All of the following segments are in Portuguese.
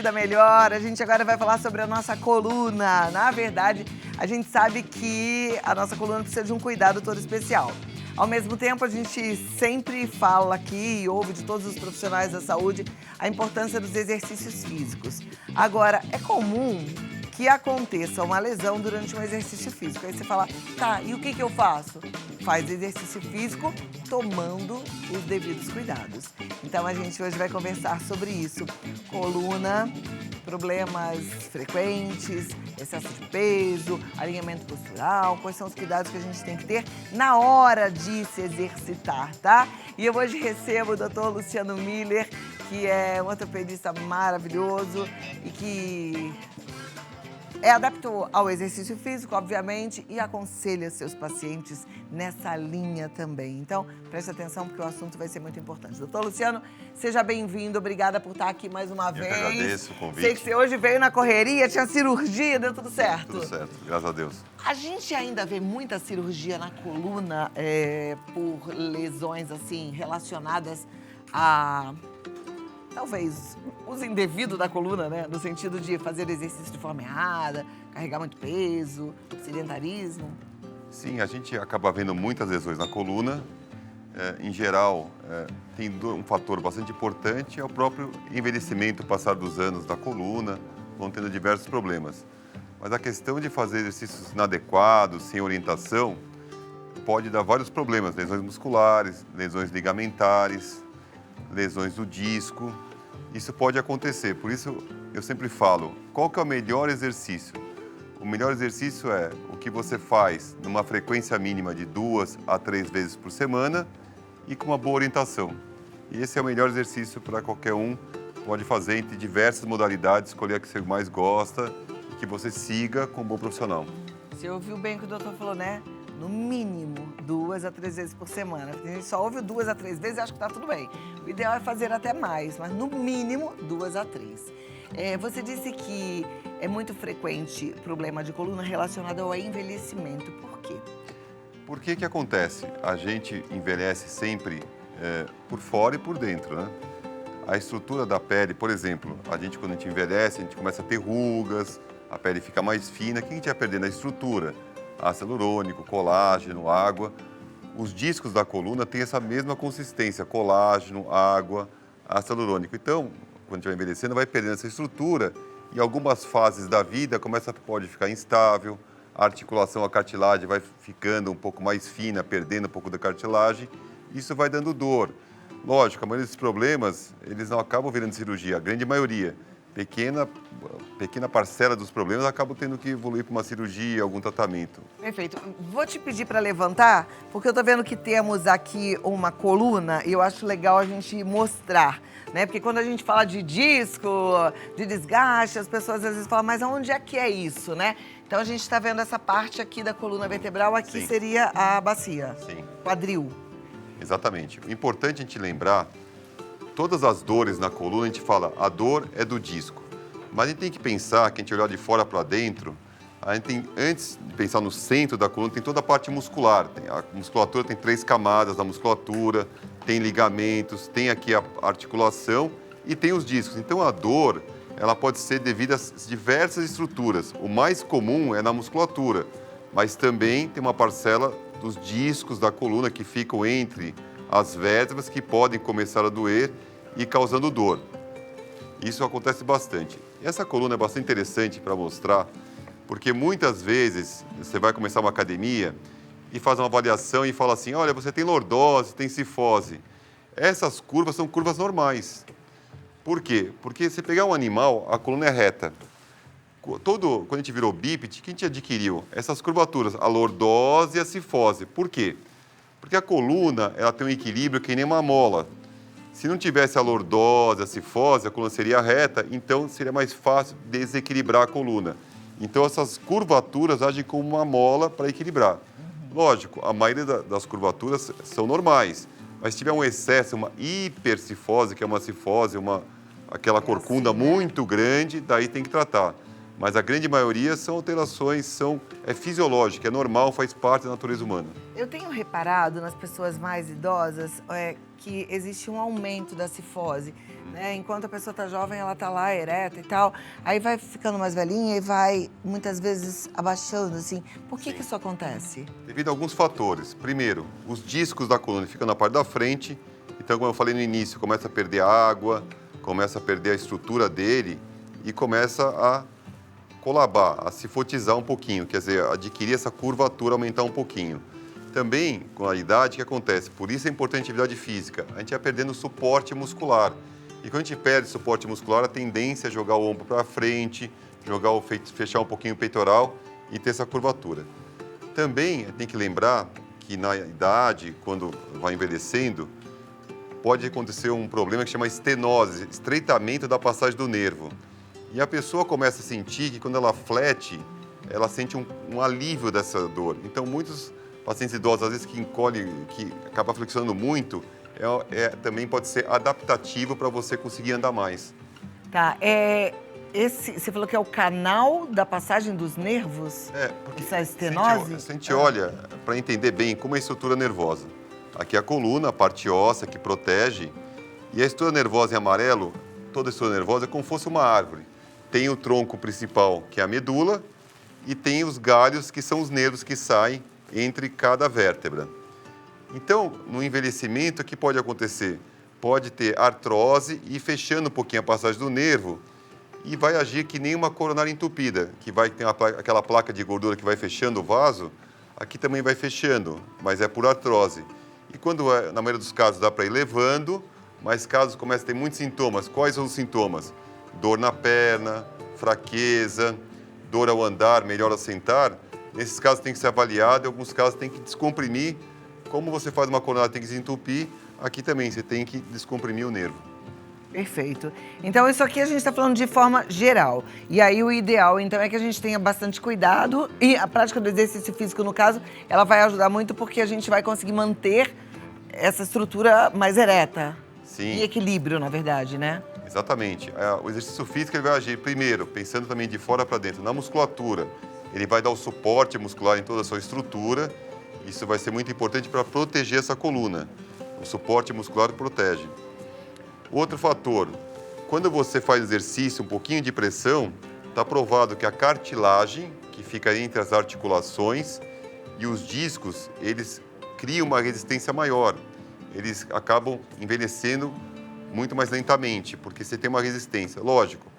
vida melhor. A gente agora vai falar sobre a nossa coluna. Na verdade, a gente sabe que a nossa coluna precisa de um cuidado todo especial. Ao mesmo tempo, a gente sempre fala aqui e ouve de todos os profissionais da saúde a importância dos exercícios físicos. Agora, é comum que aconteça uma lesão durante um exercício físico. Aí você fala, tá, e o que eu faço? Faz exercício físico tomando os devidos cuidados. Então, a gente hoje vai conversar sobre isso. Coluna, problemas frequentes, excesso de peso, alinhamento postural, quais são os cuidados que a gente tem que ter na hora de se exercitar, tá? E eu hoje recebo o Dr. Luciano Miller, que é um ortopedista maravilhoso e que é adepto ao exercício físico, obviamente, e aconselha seus pacientes nessa linha também. Então, preste atenção porque o assunto vai ser muito importante. Doutor Luciano, seja bem-vindo. Obrigada por estar aqui mais uma vez. Eu que agradeço o convite. Sei que você hoje veio na correria, tinha cirurgia, deu tudo certo? Tudo certo, graças a Deus. A gente ainda vê muita cirurgia na coluna por lesões, assim, relacionadas a... talvez uso indevido da coluna, né? No sentido de fazer exercício de forma errada, carregar muito peso, sedentarismo. Sim, a gente acaba vendo muitas lesões na coluna. Em geral, tem um fator bastante importante, é o próprio envelhecimento, o passar dos anos da coluna, vão tendo diversos problemas. Mas a questão de fazer exercícios inadequados, sem orientação, pode dar vários problemas, lesões musculares, lesões ligamentares, lesões do disco. Isso pode acontecer, por isso eu sempre falo, qual que é o melhor exercício? O melhor exercício é o que você faz numa frequência mínima de 2 a 3 vezes por semana e com uma boa orientação. E esse é o melhor exercício para qualquer um, pode fazer entre diversas modalidades, escolher a que você mais gosta e que você siga com um bom profissional. Você ouviu bem o que o doutor falou, né? No mínimo, 2 a 3 vezes por semana. A gente só ouve 2 a 3 vezes e acha que tá tudo bem. O ideal é fazer até mais, mas no mínimo 2 a 3. Você disse que é muito frequente problema de coluna relacionado ao envelhecimento. Por quê? Por que que acontece? A gente envelhece sempre por fora e por dentro, né? A estrutura da pele, por exemplo, quando a gente envelhece, a gente começa a ter rugas, a pele fica mais fina. O que a gente vai perdendo? A estrutura. Ácido hialurônico, colágeno, água. Os discos da coluna têm essa mesma consistência, colágeno, água, ácido hialurônico. Então, quando a gente vai envelhecendo, vai perdendo essa estrutura e algumas fases da vida pode ficar instável, a articulação, a cartilagem vai ficando um pouco mais fina, perdendo um pouco da cartilagem, isso vai dando dor. Lógico, a maioria desses problemas, eles não acabam virando cirurgia, a grande maioria. Pequena parcela dos problemas acabam tendo que evoluir para uma cirurgia, algum tratamento. Perfeito. Vou te pedir para levantar, porque eu tô vendo que temos aqui uma coluna e eu acho legal a gente mostrar, né? Porque quando a gente fala de disco, de desgaste, as pessoas às vezes falam, mas aonde é que é isso, né? Então a gente está vendo essa parte aqui da coluna vertebral, aqui Sim. seria a bacia, Sim. quadril. Exatamente. O importante é a gente lembrar, todas as dores na coluna, a gente fala, a dor é do disco. Mas a gente tem que pensar, que a gente olhar de fora para dentro, antes de pensar no centro da coluna, tem toda a parte muscular. A musculatura tem 3 camadas da musculatura, tem ligamentos, tem aqui a articulação e tem os discos. Então a dor, ela pode ser devido a diversas estruturas. O mais comum é na musculatura, mas também tem uma parcela dos discos da coluna que ficam entre as vértebras que podem começar a doer e causando dor. Isso acontece bastante. E essa coluna é bastante interessante para mostrar, porque muitas vezes você vai começar uma academia e faz uma avaliação e fala assim, olha, você tem lordose, tem cifose. Essas curvas são curvas normais. Por quê? Porque se pegar um animal, a coluna é reta. Quando a gente virou bípede, o que a gente adquiriu? Essas curvaturas, a lordose e a cifose. Por quê? Porque a coluna, ela tem um equilíbrio que nem uma mola. Se não tivesse a lordose, a cifose, a coluna seria reta, então seria mais fácil desequilibrar a coluna. Então essas curvaturas agem como uma mola para equilibrar. Lógico, a maioria das curvaturas são normais, mas se tiver um excesso, uma hipercifose, que é uma cifose, aquela corcunda muito grande, daí tem que tratar. Mas a grande maioria são alterações, é fisiológica, é normal, faz parte da natureza humana. Eu tenho reparado nas pessoas mais idosas que existe um aumento da cifose, né? Enquanto a pessoa está jovem, ela está lá ereta e tal, aí vai ficando mais velhinha e vai, muitas vezes, abaixando, assim. Por que isso acontece? Devido a alguns fatores. Primeiro, os discos da coluna ficam na parte da frente, então, como eu falei no início, começa a perder a água, começa a perder a estrutura dele e começa a colabar, a cifotizar um pouquinho, quer dizer, adquirir essa curvatura, aumentar um pouquinho. Também, com a idade, o que acontece? Por isso é importante a atividade física. A gente vai perdendo suporte muscular. E quando a gente perde suporte muscular, a tendência é jogar o ombro para frente, fechar um pouquinho o peitoral e ter essa curvatura. Também tem que lembrar que na idade, quando vai envelhecendo, pode acontecer um problema que chama estenose, estreitamento da passagem do nervo. E a pessoa começa a sentir que quando ela flete, ela sente um alívio dessa dor. Então, muitos pacientes idosos, às vezes, que acaba flexionando muito, também pode ser adaptativo para você conseguir andar mais. Tá, você falou que é o canal da passagem dos nervos? Porque essa estenose? se a gente olha para entender bem como é a estrutura nervosa. Aqui é a coluna, a parte óssea que protege, e a estrutura nervosa em amarelo, toda a estrutura nervosa é como se fosse uma árvore. Tem o tronco principal, que é a medula, e tem os galhos, que são os nervos que saem entre cada vértebra. Então, no envelhecimento, o que pode acontecer? Pode ter artrose e fechando um pouquinho a passagem do nervo e vai agir que nem uma coronária entupida, que vai ter aquela placa de gordura que vai fechando o vaso, aqui também vai fechando, mas é por artrose. E quando, na maioria dos casos, dá para ir levando, mas casos começam a ter muitos sintomas. Quais são os sintomas? Dor na perna, fraqueza, dor ao andar, melhor ao sentar. Nesses casos tem que ser avaliado, em alguns casos tem que descomprimir. Como você faz uma coronária, tem que desentupir, aqui também você tem que descomprimir o nervo. Perfeito. Então, isso aqui a gente está falando de forma geral. E aí, o ideal, então, é que a gente tenha bastante cuidado. E a prática do exercício físico, no caso, ela vai ajudar muito porque a gente vai conseguir manter essa estrutura mais ereta. Sim. E equilíbrio, na verdade, né? Exatamente. O exercício físico ele vai agir, primeiro, pensando também de fora para dentro, na musculatura. Ele vai dar o suporte muscular em toda a sua estrutura. Isso vai ser muito importante para proteger essa coluna. O suporte muscular protege. Outro fator, quando você faz exercício, um pouquinho de pressão, está provado que a cartilagem, que fica entre as articulações, e os discos, eles criam uma resistência maior. Eles acabam envelhecendo muito mais lentamente, porque você tem uma resistência. Lógico,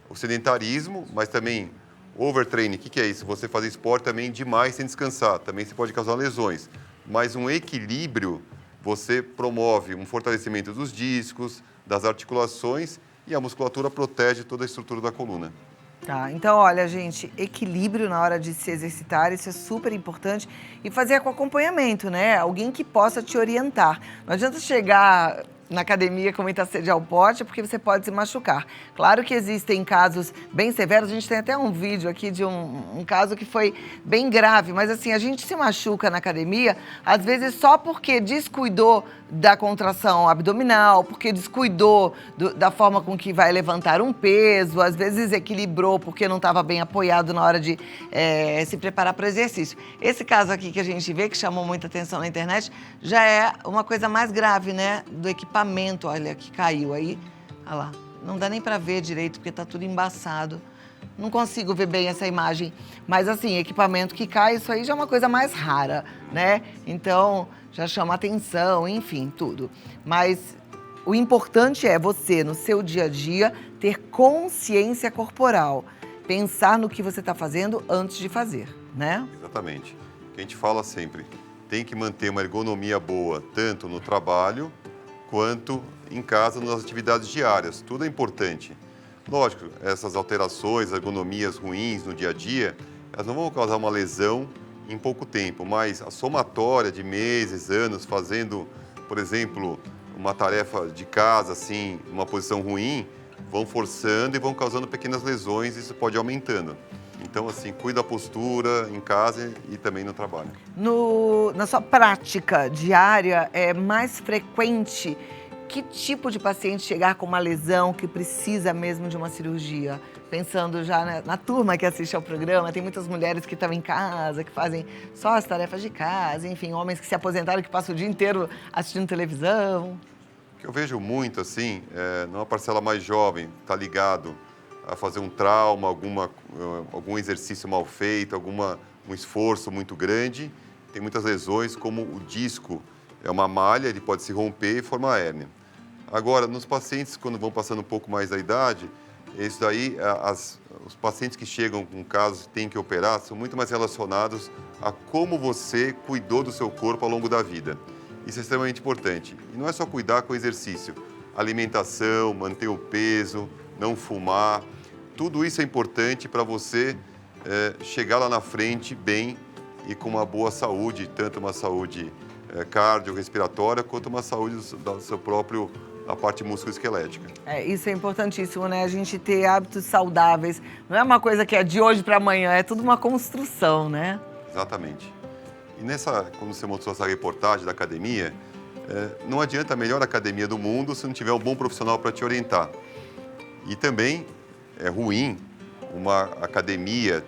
o sedentarismo, mas também overtraining. O que é isso? Você fazer esporte também demais sem descansar. Também se pode causar lesões. Mas um equilíbrio, você promove um fortalecimento dos discos, das articulações e a musculatura protege toda a estrutura da coluna. Tá, então olha, gente, equilíbrio na hora de se exercitar, isso é super importante. E fazer com acompanhamento, né? Alguém que possa te orientar. Não adianta chegar na academia com muita sede ao pote, porque você pode se machucar. Claro que existem casos bem severos, a gente tem até um vídeo aqui de um caso que foi bem grave, mas assim, a gente se machuca na academia, às vezes só porque descuidou da contração abdominal, porque descuidou da forma com que vai levantar um peso, às vezes desequilibrou porque não estava bem apoiado na hora de se preparar para o exercício. Esse caso aqui que a gente vê, que chamou muita atenção na internet, já é uma coisa mais grave, né, do equipamento, olha, que caiu aí, olha lá, não dá nem para ver direito porque tá tudo embaçado. Não consigo ver bem essa imagem, mas assim, equipamento que cai, isso aí já é uma coisa mais rara, né? Então, já chama atenção, enfim, tudo. Mas o importante é você, no seu dia a dia, ter consciência corporal, pensar no que você está fazendo antes de fazer, né? Exatamente. O que a gente fala sempre, tem que manter uma ergonomia boa, tanto no trabalho quanto em casa, nas atividades diárias. Tudo é importante. Lógico, essas alterações, ergonomias ruins no dia a dia, elas não vão causar uma lesão em pouco tempo, mas a somatória de meses, anos, fazendo, por exemplo, uma tarefa de casa, assim, uma posição ruim, vão forçando e vão causando pequenas lesões e isso pode ir aumentando. Então, assim, cuida da postura em casa e também no trabalho. Na sua prática diária, é mais frequente que tipo de paciente chegar com uma lesão que precisa mesmo de uma cirurgia? Pensando já na turma que assiste ao programa, tem muitas mulheres que estão em casa, que fazem só as tarefas de casa, enfim, homens que se aposentaram, que passam o dia inteiro assistindo televisão. O que eu vejo muito, assim, numa parcela mais jovem, está ligado a fazer um trauma, algum exercício mal feito, um esforço muito grande. Tem muitas lesões, como o disco é uma malha, ele pode se romper e formar hérnia. Agora, nos pacientes, quando vão passando um pouco mais da idade, isso daí, os pacientes que chegam com casos que têm que operar, são muito mais relacionados a como você cuidou do seu corpo ao longo da vida. Isso é extremamente importante. E não é só cuidar com exercício. Alimentação, manter o peso, não fumar. Tudo isso é importante para você chegar lá na frente bem e com uma boa saúde, tanto uma saúde cardiorrespiratória quanto uma saúde do seu próprio, a parte musculoesquelética. Isso é importantíssimo, né? A gente ter hábitos saudáveis. Não é uma coisa que é de hoje para amanhã, é tudo uma construção, né? Exatamente. E quando você mostrou essa reportagem da academia, não adianta a melhor academia do mundo se não tiver um bom profissional para te orientar. E também é ruim uma academia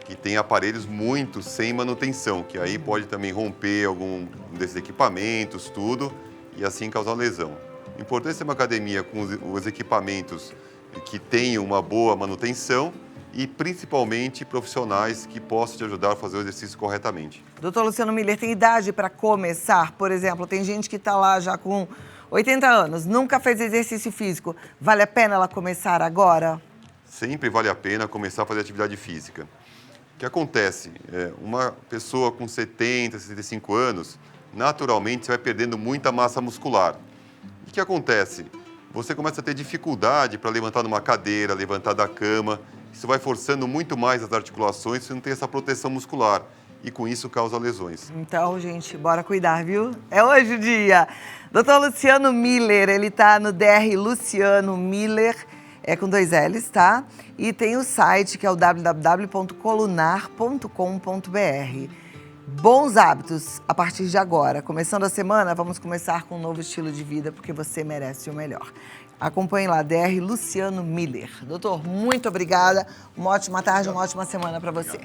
que tem aparelhos muito sem manutenção, que aí pode também romper algum desses equipamentos, tudo, e assim causar lesão. O importante é ter uma academia com os equipamentos que tenham uma boa manutenção e principalmente profissionais que possam te ajudar a fazer o exercício corretamente. Doutor Luciano Miller, tem idade para começar? Por exemplo, tem gente que está lá já com 80 anos, nunca fez exercício físico. Vale a pena ela começar agora? Sempre vale a pena começar a fazer atividade física. O que acontece? Uma pessoa com 70, 75 anos, naturalmente você vai perdendo muita massa muscular. E o que acontece? Você começa a ter dificuldade para levantar numa cadeira, levantar da cama. Isso vai forçando muito mais as articulações, você não tem essa proteção muscular. E com isso causa lesões. Então, gente, bora cuidar, viu? É hoje o dia. Doutor Luciano Miller, ele tá no DR Luciano Miller, com 2 L's, tá? E tem o site que é o www.colunar.com.br. Bons hábitos a partir de agora. Começando a semana, vamos começar com um novo estilo de vida, porque você merece o melhor. Acompanhe lá, DR Luciano Miller. Doutor, muito obrigada. Uma ótima tarde, uma ótima semana para você.